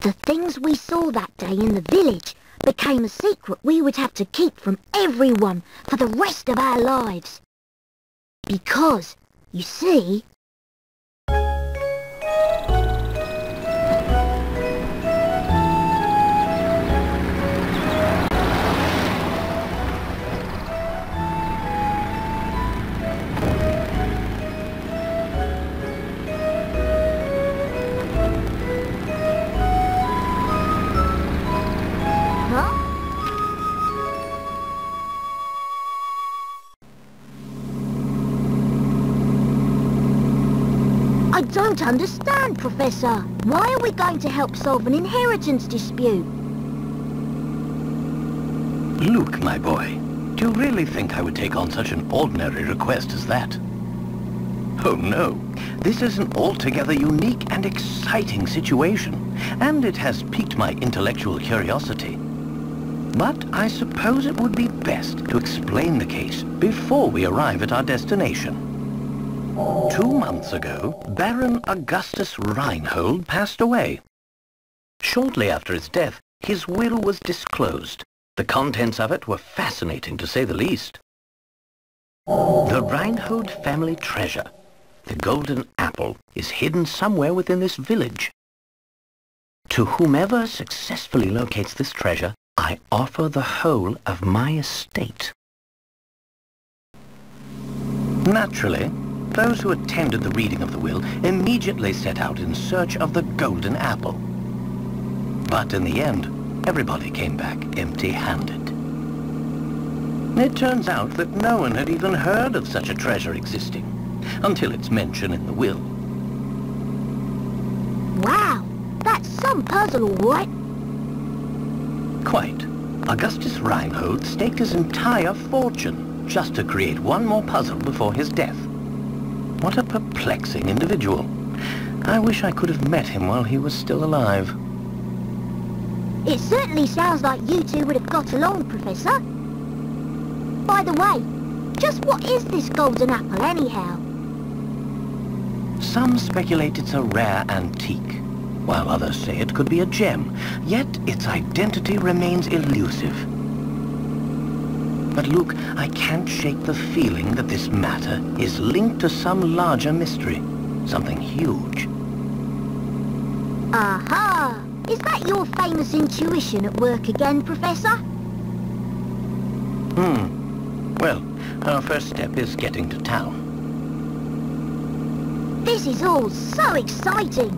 The things we saw that day in the village became a secret we would have to keep from everyone for the rest of our lives. Because, you see... I don't understand, Professor. Why are we going to help solve an inheritance dispute? Luke, my boy, do you really think I would take on such an ordinary request as that? Oh no, this is an altogether unique and exciting situation, and it has piqued my intellectual curiosity. But I suppose it would be best to explain the case before we arrive at our destination. 2 months ago, Baron Augustus Reinhold passed away. Shortly after his death, his will was disclosed. The contents of it were fascinating, to say the least. The Reinhold family treasure, the golden apple, is hidden somewhere within this village. To whomever successfully locates this treasure, I offer the whole of my estate. Naturally, those who attended the reading of the will immediately set out in search of the golden apple. But in the end, everybody came back empty-handed. It turns out that no one had even heard of such a treasure existing, until its mention in the will. Wow, that's some puzzle, all right. Quite. Augustus Reinhold staked his entire fortune just to create one more puzzle before his death. What a perplexing individual. I wish I could have met him while he was still alive. It certainly sounds like you two would have got along, Professor. By the way, just what is this golden apple anyhow? Some speculate it's a rare antique, while others say it could be a gem, yet its identity remains elusive. But Luke, I can't shake the feeling that this matter is linked to some larger mystery, something huge. Aha! Is that your famous intuition at work again, Professor? Well, our first step is getting to town. This is all so exciting.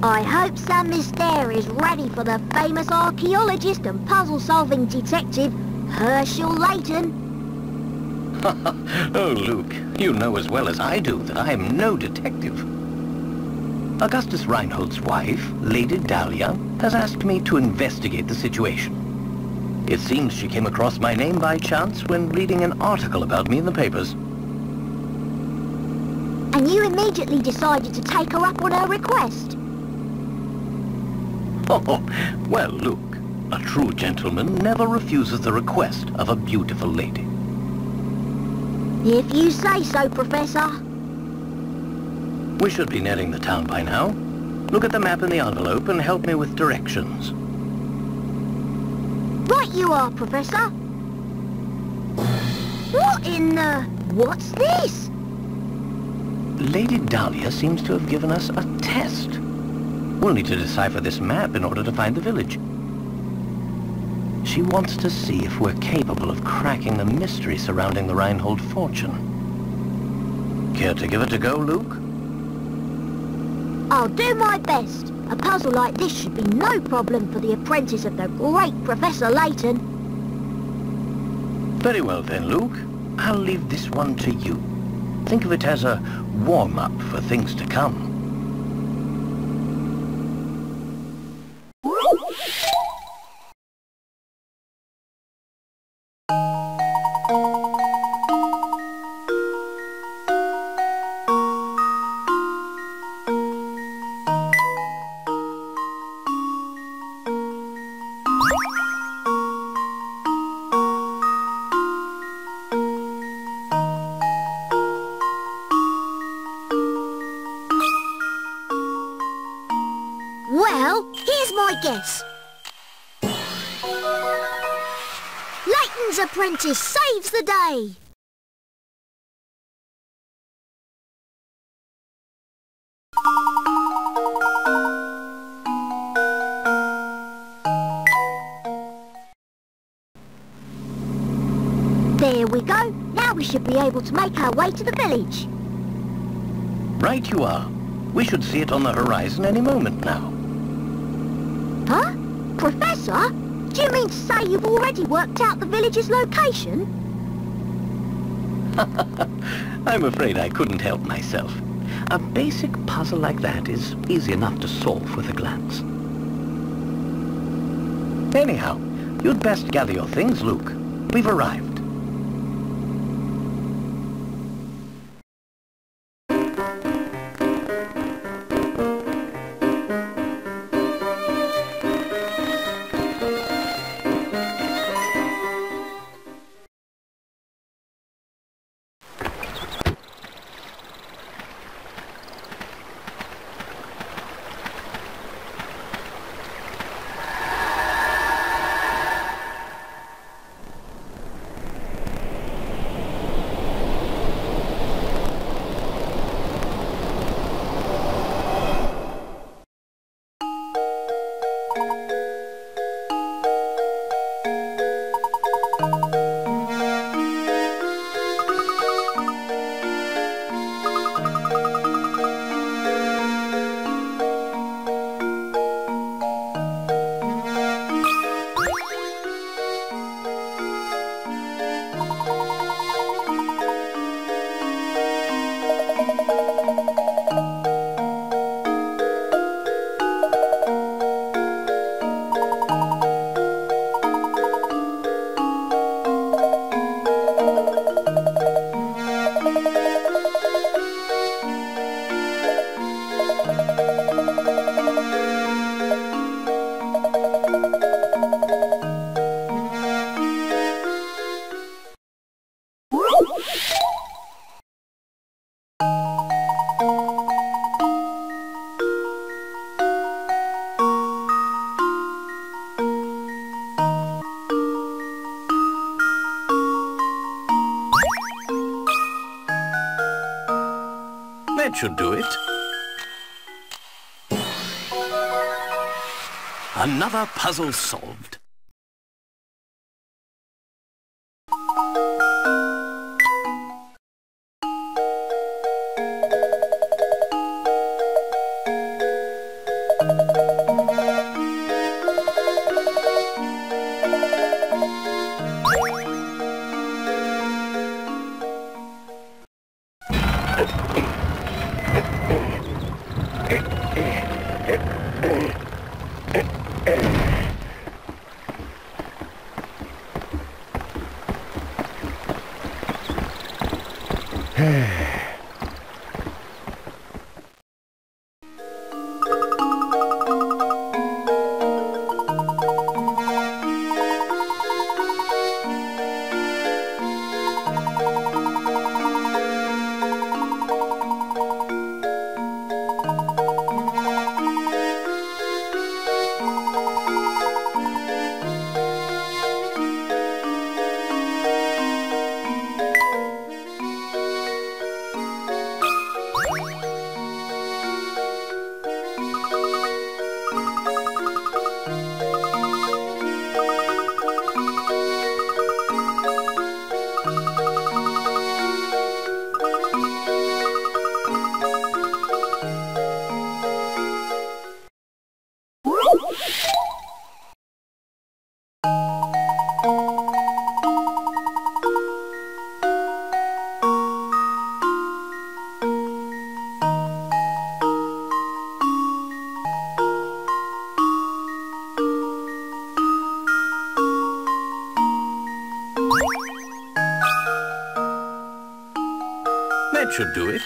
I hope Sam Mister is ready for the famous archaeologist and puzzle-solving detective, Profesor Layton. Oh, Luke, you know as well as I do that I am no detective. Augustus Reinhold's wife, Lady Dahlia, has asked me to investigate the situation. It seems she came across my name by chance when reading an article about me in the papers. And you immediately decided to take her up on her request? Oh, well, Luke, a true gentleman never refuses the request of a beautiful lady. If you say so, Professor. We should be nearing the town by now. Look at the map in the envelope and help me with directions. Right you are, Professor. What in the... what's this? Lady Dahlia seems to have given us a test. We'll need to decipher this map in order to find the village. She wants to see if we're capable of cracking the mystery surrounding the Reinhold fortune. Care to give it a go, Luke? I'll do my best. A puzzle like this should be no problem for the apprentice of the great Professor Layton. Very well then, Luke. I'll leave this one to you. Think of it as a warm-up for things to come. Well, here's my guess. Layton's apprentice saves the day. There we go. Now we should be able to make our way to the village. Right you are. We should see it on the horizon any moment now. Huh? Professor? Do you mean to say you've already worked out the village's location? I'm afraid I couldn't help myself. A basic puzzle like that is easy enough to solve with a glance. Anyhow, you'd best gather your things, Luke. We've arrived. That should do it. Another puzzle solved. That should do it.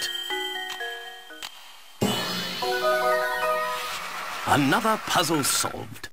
Another puzzle solved.